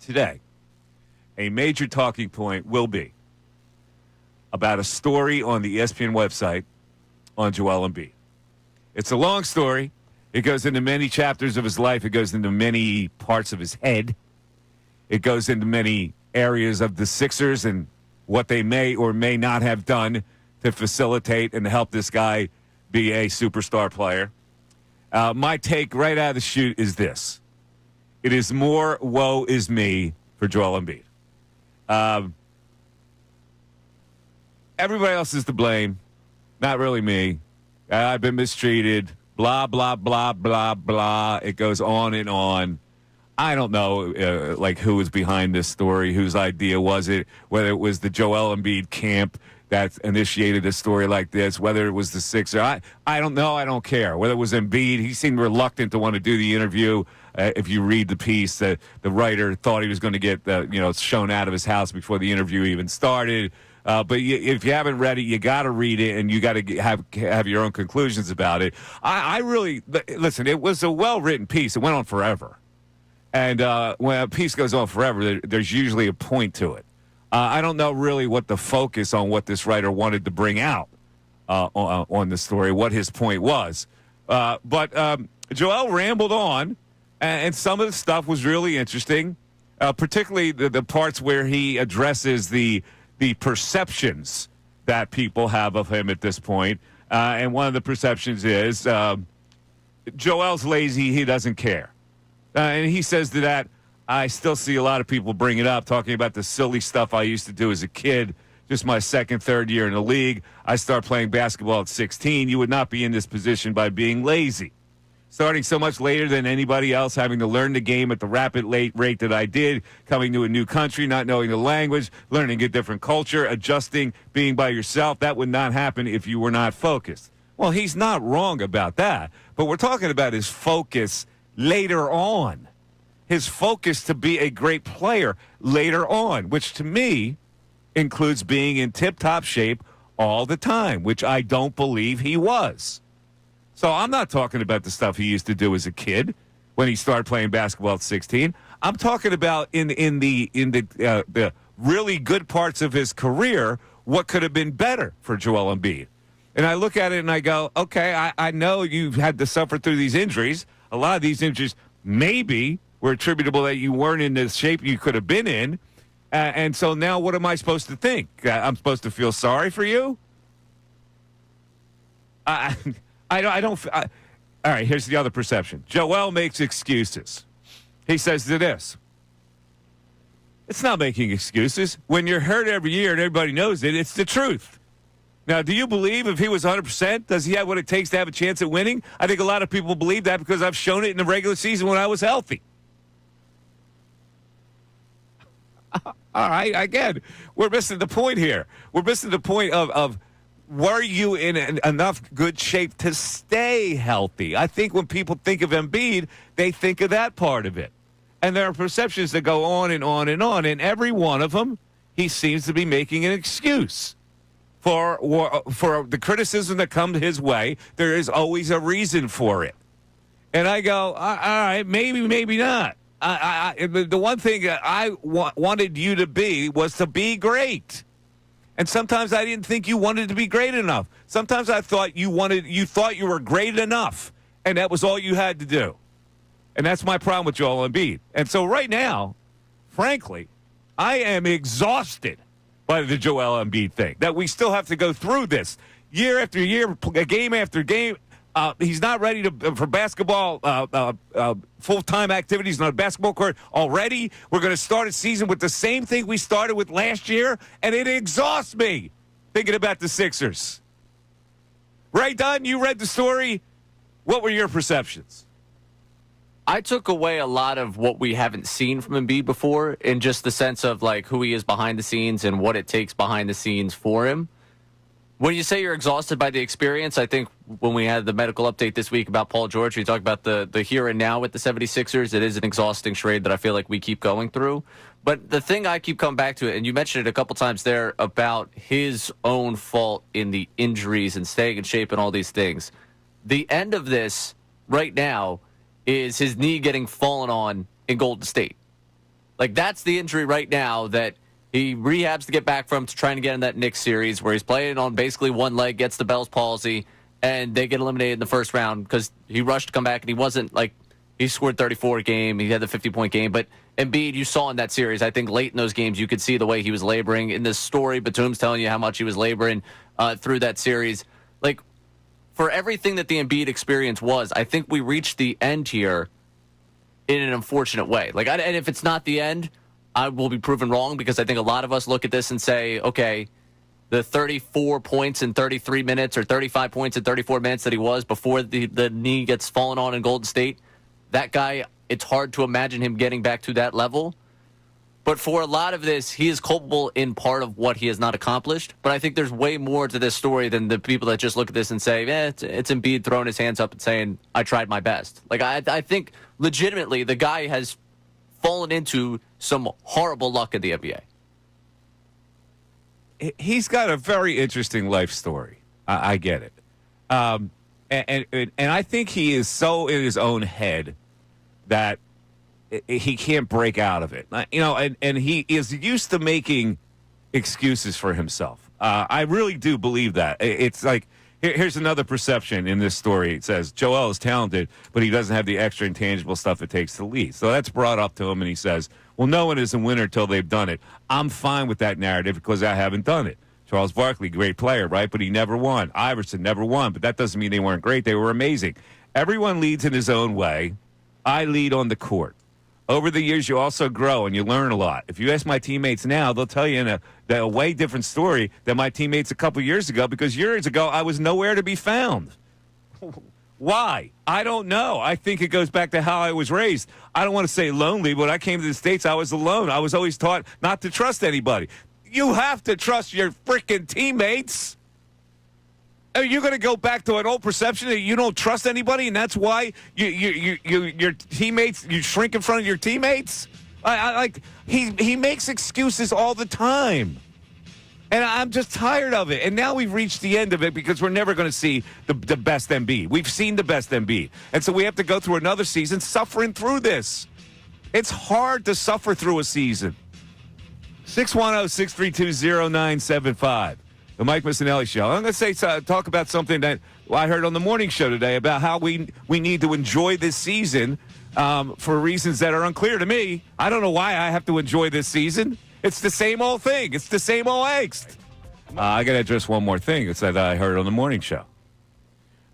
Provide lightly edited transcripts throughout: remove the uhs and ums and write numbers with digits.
today, a major talking point will be about a story on the ESPN website on Joel Embiid. It's a long story. It goes into many chapters of his life. It goes into many parts of his head. It goes into many areas of the Sixers and what they may or may not have done to facilitate and help this guy be a superstar player. My take right out of the chute is this. It is more woe is me for Joel Embiid. Everybody else is to blame. Not really me. I've been mistreated. Blah, blah, blah, blah, blah. It goes on and on. I don't know, who was behind this story, whose idea was it, whether it was the Joel Embiid camp that initiated a story like this, whether it was the Sixer. I don't know. I don't care. Whether it was Embiid, he seemed reluctant to want to do the interview. If you read the piece, the writer thought he was going to get shown out of his house before the interview even started. But if you haven't read it, you got to read it, and you got to have your own conclusions about it. I really listen. It was a well-written piece. It went on forever. And when a piece goes on forever, there's usually a point to it. I don't know really what the focus on what this writer wanted to bring out on the story, what his point was. But Joel rambled on, and some of the stuff was really interesting, particularly the parts where he addresses the perceptions that people have of him at this point. And one of the perceptions is Joel's lazy, he doesn't care. And he says to that, I still see a lot of people bring it up, talking about the silly stuff I used to do as a kid, just my second, third year in the league. I started playing basketball at 16. You would not be in this position by being lazy. Starting so much later than anybody else, having to learn the game at the rapid rate that I did, coming to a new country, not knowing the language, learning a different culture, adjusting, being by yourself, that would not happen if you were not focused. Well, he's not wrong about that, but we're talking about his focus later on. His focus to be a great player later on, which to me includes being in tip-top shape all the time, which I don't believe he was. So I'm not talking about the stuff he used to do as a kid when he started playing basketball at 16. I'm talking about in the really good parts of his career, what could have been better for Joel Embiid. And I look at it and I go, okay, I know you've had to suffer through these injuries. A lot of these injuries maybe were attributable that you weren't in the shape you could have been in. And so now what am I supposed to think? I'm supposed to feel sorry for you? I don't. All right, here's the other perception. Joel makes excuses. He says to this. It's not making excuses. When you're hurt every year and everybody knows it, it's the truth. Now, do you believe if he was 100%, does he have what it takes to have a chance at winning? I think a lot of people believe that because I've shown it in the regular season when I was healthy. All right, again, we're missing the point here. We're missing the point of were you in enough good shape to stay healthy? I think when people think of Embiid, they think of that part of it. And there are perceptions that go on and on and on. And every one of them, he seems to be making an excuse. For the criticism that comes his way, there is always a reason for it. And I go, all right, maybe not. The one thing that I wanted you to be was to be great. And sometimes I didn't think you wanted to be great enough. Sometimes I thought you thought you were great enough, and that was all you had to do. And that's my problem with Joel Embiid. And so right now, frankly, I am exhausted by the Joel Embiid thing, that we still have to go through this year after year, game after game. He's not ready for basketball, full-time activities on a basketball court already. We're going to start a season with the same thing we started with last year, and it exhausts me thinking about the Sixers. Ray Dunn, you read the story. What were your perceptions? I took away a lot of what we haven't seen from Embiid before in just the sense of like who he is behind the scenes and what it takes behind the scenes for him. When you say you're exhausted by the experience, I think when we had the medical update this week about Paul George, we talked about the here and now with the 76ers. It is an exhausting charade that I feel like we keep going through. But the thing I keep coming back to, and you mentioned it a couple times there, about his own fault in the injuries and staying in shape and all these things. The end of this right now is his knee getting fallen on in Golden State. Like, that's the injury right now that he rehabs to get back from, to trying to get in that Knicks series where he's playing on basically one leg, gets the Bell's palsy, and they get eliminated in the first round because he rushed to come back, and he wasn't like, he scored 34 a game, he had the 50-point game, but Embiid, you saw in that series, I think late in those games, you could see the way he was laboring. In this story, Batum's telling you how much he was laboring through that series. Like, for everything that the Embiid experience was, I think we reached the end here in an unfortunate way. Like, and if it's not the end, I will be proven wrong, because I think a lot of us look at this and say, okay, the 34 points in 33 minutes or 35 points in 34 minutes that he was before the knee gets fallen on in Golden State, that guy, it's hard to imagine him getting back to that level. But for a lot of this, he is culpable in part of what he has not accomplished. But I think there's way more to this story than the people that just look at this and say, it's Embiid throwing his hands up and saying, I tried my best. Like, I think legitimately the guy has fallen into some horrible luck in the NBA. He's got a very interesting life story. I get it. And I think he is so in his own head that he can't break out of it. You know, and he is used to making excuses for himself. I really do believe that. It's like, here's another perception in this story. It says, Joel is talented, but he doesn't have the extra intangible stuff it takes to lead. So that's brought up to him, and he says, well, no one is a winner until they've done it. I'm fine with that narrative because I haven't done it. Charles Barkley, great player, right? But he never won. Iverson never won, but that doesn't mean they weren't great. They were amazing. Everyone leads in his own way. I lead on the court. Over the years, you also grow and you learn a lot. If you ask my teammates now, they'll tell you in a way different story than my teammates a couple years ago, because years ago, I was nowhere to be found. Why? I don't know. I think it goes back to how I was raised. I don't want to say lonely, but when I came to the States, I was alone. I was always taught not to trust anybody. You have to trust your freaking teammates. Are you going to go back to an old perception that you don't trust anybody, and that's why your teammates, you shrink in front of your teammates? He makes excuses all the time, and I'm just tired of it. And now we've reached the end of it because we're never going to see the best Embiid. We've seen the best Embiid, and so we have to go through another season suffering through this. It's hard to suffer through a season. 610-632-0975. The Mike Missanelli Show. I'm going to talk about something that I heard on the morning show today about how we need to enjoy this season for reasons that are unclear to me. I don't know why I have to enjoy this season. It's the same old thing. It's the same old angst. I got to address one more thing. It's that I heard on the morning show.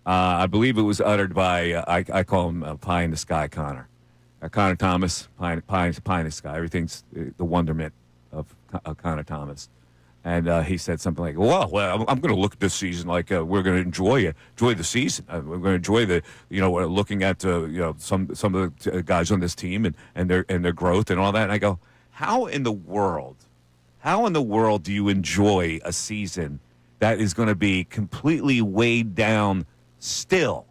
I believe it was uttered by, I call him Pie in the Sky Connor. Connor Thomas, Pie in the Sky. Everything's the wonderment of Connor Thomas. And he said something like, well, I'm going to look at this season like we're going to enjoy the season. We're going to enjoy we're looking at, some of the guys on this team and their growth and all that. And I go, how in the world do you enjoy a season that is going to be completely weighed down still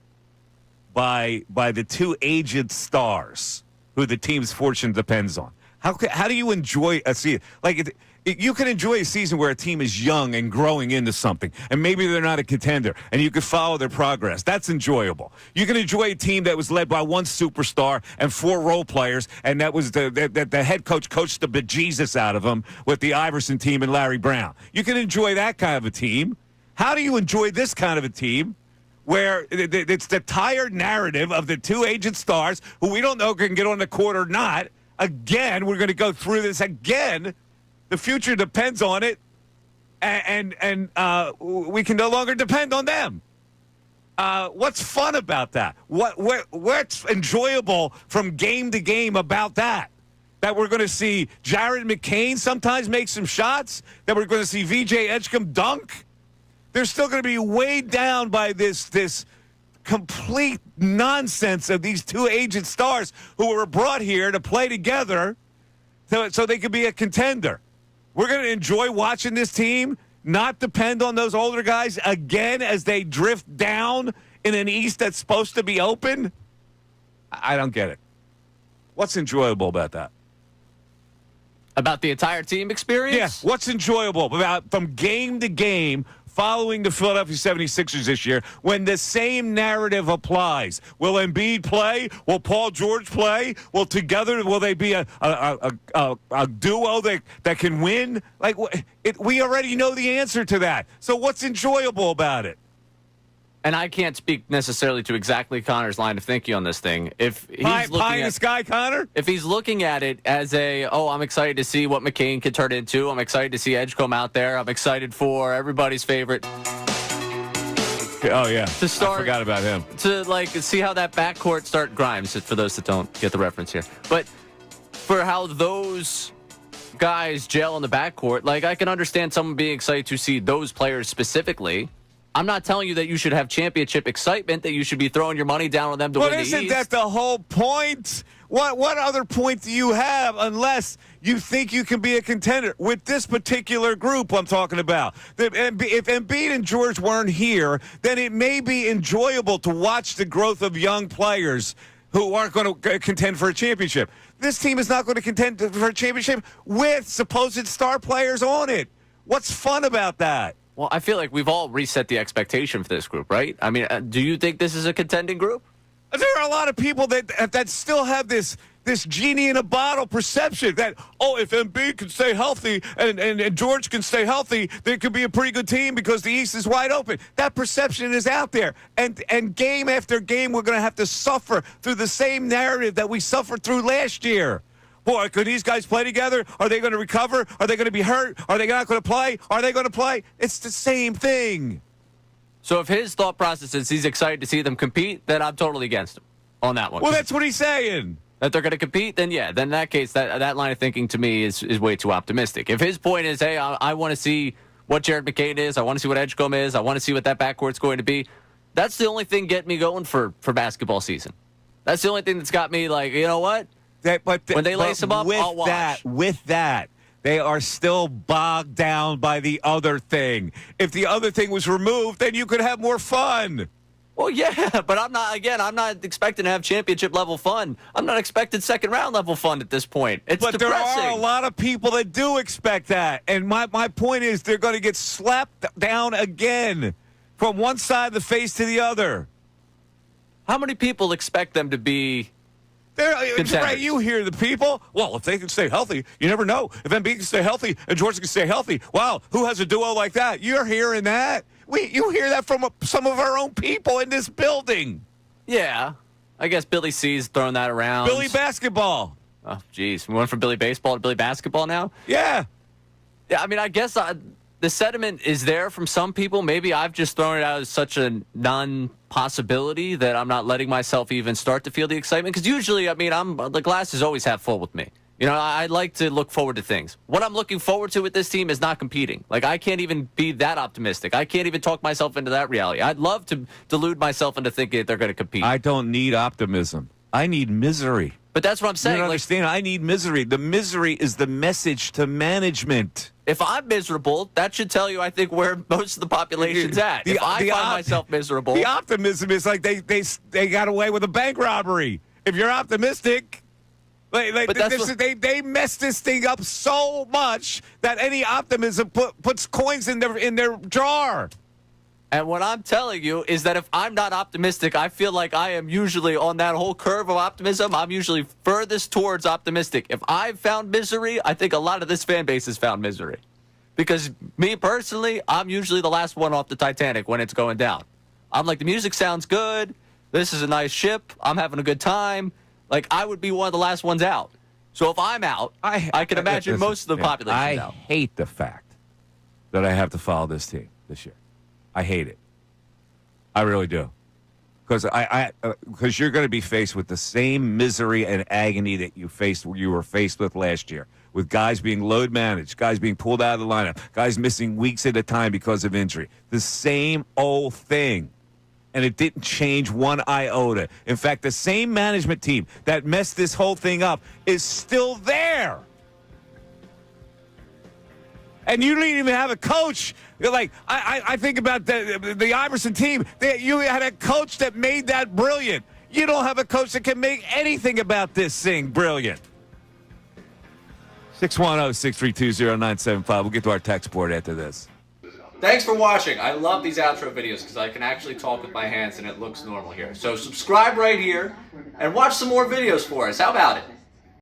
by the two aged stars who the team's fortune depends on? How do you enjoy a season? Like, you can enjoy a season where a team is young and growing into something, and maybe they're not a contender, and you can follow their progress. That's enjoyable. You can enjoy a team that was led by one superstar and four role players, and that was the head coach coached the bejesus out of them with the Iverson team and Larry Brown. You can enjoy that kind of a team. How do you enjoy this kind of a team where it's the tired narrative of the two aged stars who we don't know can get on the court or not? Again, we're going to go through this again. The future depends on it, and we can no longer depend on them. What's fun about that? What's enjoyable from game to game about that? That we're going to see Jared McCain sometimes make some shots? That we're going to see VJ Edgecombe dunk? They're still going to be weighed down by this complete nonsense of these two aged stars who were brought here to play together so they could be a contender. We're going to enjoy watching this team not depend on those older guys again as they drift down in an East that's supposed to be open? I don't get it. What's enjoyable about that? About the entire team experience? Yeah, what's enjoyable about from game to game following the Philadelphia 76ers this year when the same narrative applies. Will Embiid play? Will Paul George play? Will they be a duo that can win? We already know the answer to that. So what's enjoyable about it? And I can't speak necessarily to exactly Connor's line of thinking on this thing. If he's pie in the sky, Connor? If he's looking at it as I'm excited to see what McCain can turn into. I'm excited to see Edgecombe out there. I'm excited for everybody's favorite. Oh, yeah. To start, I forgot about him. To, see how that backcourt start Grimes, for those that don't get the reference here. But for how those guys gel in the backcourt, I can understand someone being excited to see those players specifically. I'm not telling you that you should have championship excitement, that you should be throwing your money down on them to win the East. But isn't that the whole point? What other point do you have unless you think you can be a contender with this particular group I'm talking about? If Embiid and George weren't here, then it may be enjoyable to watch the growth of young players who aren't going to contend for a championship. This team is not going to contend for a championship with supposed star players on it. What's fun about that? Well, I feel like we've all reset the expectation for this group, right? I mean, do you think this is a contending group? There are a lot of people that still have this genie in a bottle perception that, if Embiid can stay healthy and George can stay healthy, there could be a pretty good team because the East is wide open. That perception is out there. And game after game, we're going to have to suffer through the same narrative that we suffered through last year. Boy, could these guys play together? Are they going to recover? Are they going to be hurt? Are they not going to play? Are they going to play? It's the same thing. So if his thought process is he's excited to see them compete, then I'm totally against him on that one. Well, that's what he's saying. That they're going to compete, then yeah. Then in that case, that line of thinking to me is way too optimistic. If his point is, hey, I want to see what Jared McCain is, I want to see what Edgecombe is, I want to see what that backcourt's going to be, that's the only thing getting me going for basketball season. That's the only thing that's got me you know what? When they lace them up, I'll watch. With that, they are still bogged down by the other thing. If the other thing was removed, then you could have more fun. Well, yeah, but I'm not expecting to have championship level fun. I'm not expecting second round level fun at this point. It's depressing. There are a lot of people that do expect that. And my point is they're going to get slapped down again from one side of the face to the other. How many people expect them to be right, you hear the people. Well, if they can stay healthy, you never know. If Embiid can stay healthy and George can stay healthy, wow, who has a duo like that? You're hearing that. You hear that from some of our own people in this building. Yeah, I guess Billy C's throwing that around. Billy Basketball. Oh, geez, we went from Billy Baseball to Billy Basketball now. Yeah. Yeah, I mean, I guess the sentiment is there from some people. Maybe I've just thrown it out as such a non-possibility that I'm not letting myself even start to feel the excitement. Because usually, I mean, the glass is always half full with me. You know, I like to look forward to things. What I'm looking forward to with this team is not competing. I can't even be that optimistic. I can't even talk myself into that reality. I'd love to delude myself into thinking that they're going to compete. I don't need optimism. I need misery. But that's what I'm saying. You don't understand? I need misery. The misery is the message to management. If I'm miserable, that should tell you, I think, where most of the population's at. If I find myself miserable. The optimism is they got away with a bank robbery. If you're optimistic, they messed this thing up so much that any optimism puts coins in their jar. And what I'm telling you is that if I'm not optimistic, I feel like I am usually on that whole curve of optimism. I'm usually furthest towards optimistic. If I've found misery, I think a lot of this fan base has found misery. Because me personally, I'm usually the last one off the Titanic when it's going down. I'm like, the music sounds good. This is a nice ship. I'm having a good time. I would be one of the last ones out. So if I'm out, I can imagine most of the population out. I hate the fact that I have to follow this team this year. I hate it. I really do. Because you're going to be faced with the same misery and agony that you were faced with last year, with guys being load managed, guys being pulled out of the lineup, guys missing weeks at a time because of injury. The same old thing. And it didn't change one iota. In fact, the same management team that messed this whole thing up is still there. And you didn't even have a coach. I think about the Iverson team. You had a coach that made that brilliant. You don't have a coach that can make anything about this thing brilliant. 610-632-0975. We'll get to our text board after this. Thanks for watching. I love these outro videos because I can actually talk with my hands and it looks normal here. So subscribe right here and watch some more videos for us. How about it?